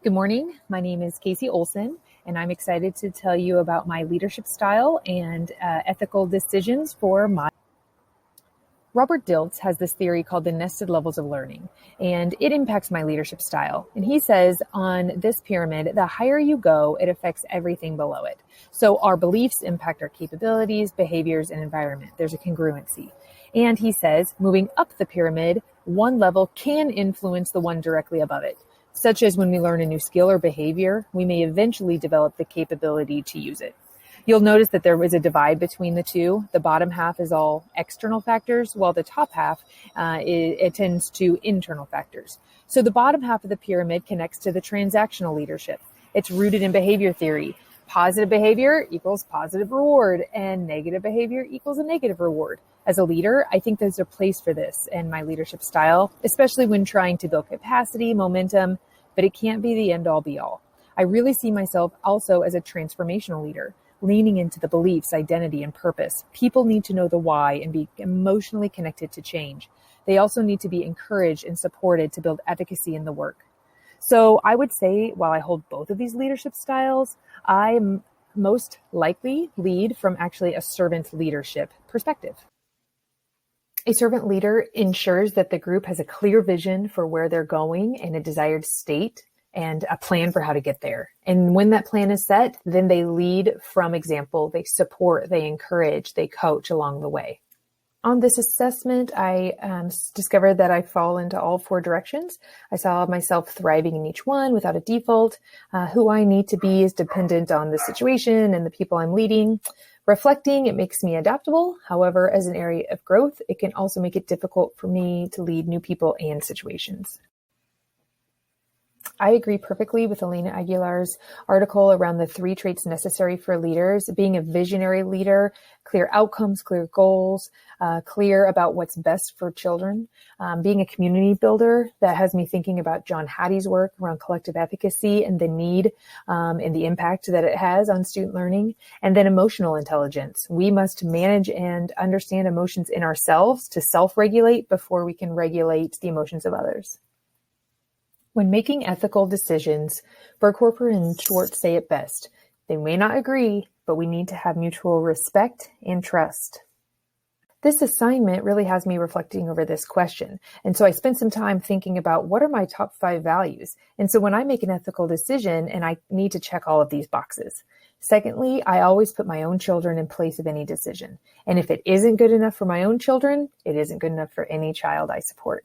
Good morning. My name is Kacie Olson, and I'm excited to tell you about my leadership style and ethical decisions for my. Robert Dilts has this theory called the nested levels of learning, and it impacts my leadership style. And he says on this pyramid, the higher you go, it affects everything below it. So our beliefs impact our capabilities, behaviors, and environment. There's a congruency. And he says, moving up the pyramid, one level can influence the one directly above it, such as when we learn a new skill or behavior, we may eventually develop the capability to use it. You'll notice that there is a divide between the two. The bottom half is all external factors, while the top half it tends to internal factors. So the bottom half of the pyramid connects to the transactional leadership. It's rooted in behavior theory. Positive behavior equals positive reward, and negative behavior equals a negative reward. As a leader, I think there's a place for this in my leadership style, especially when trying to build capacity, momentum, but it can't be the end-all be-all. I really see myself also as a transformational leader, leaning into the beliefs, identity, and purpose. People need to know the why and be emotionally connected to change. They also need to be encouraged and supported to build efficacy in the work. So I would say, while I hold both of these leadership styles, I most likely lead from actually a servant leadership perspective. A servant leader ensures that the group has a clear vision for where they're going and a desired state and a plan for how to get there. And when that plan is set, then they lead from example, they support, they encourage, they coach along the way. On this assessment, I discovered that I fall into all four directions. I saw myself thriving in each one without a default. Who I need to be is dependent on the situation and the people I'm leading. Reflecting, it makes me adaptable. However, as an area of growth, it can also make it difficult for me to lead new people and situations. I agree perfectly with Elena Aguilar's article around the 3 traits necessary for leaders: being a visionary leader, clear outcomes, clear goals, clear about what's best for children, being a community builder. That has me thinking about John Hattie's work around collective efficacy and the need and the impact that it has on student learning, and then emotional intelligence. We must manage and understand emotions in ourselves to self-regulate before we can regulate the emotions of others. When making ethical decisions, Berghofer and Schwartz say it best. They may not agree, but we need to have mutual respect and trust. This assignment really has me reflecting over this question. And so I spent some time thinking about what are my top 5 values. And so when I make an ethical decision, and I need to check all of these boxes. Secondly, I always put my own children in place of any decision. And if it isn't good enough for my own children, it isn't good enough for any child I support.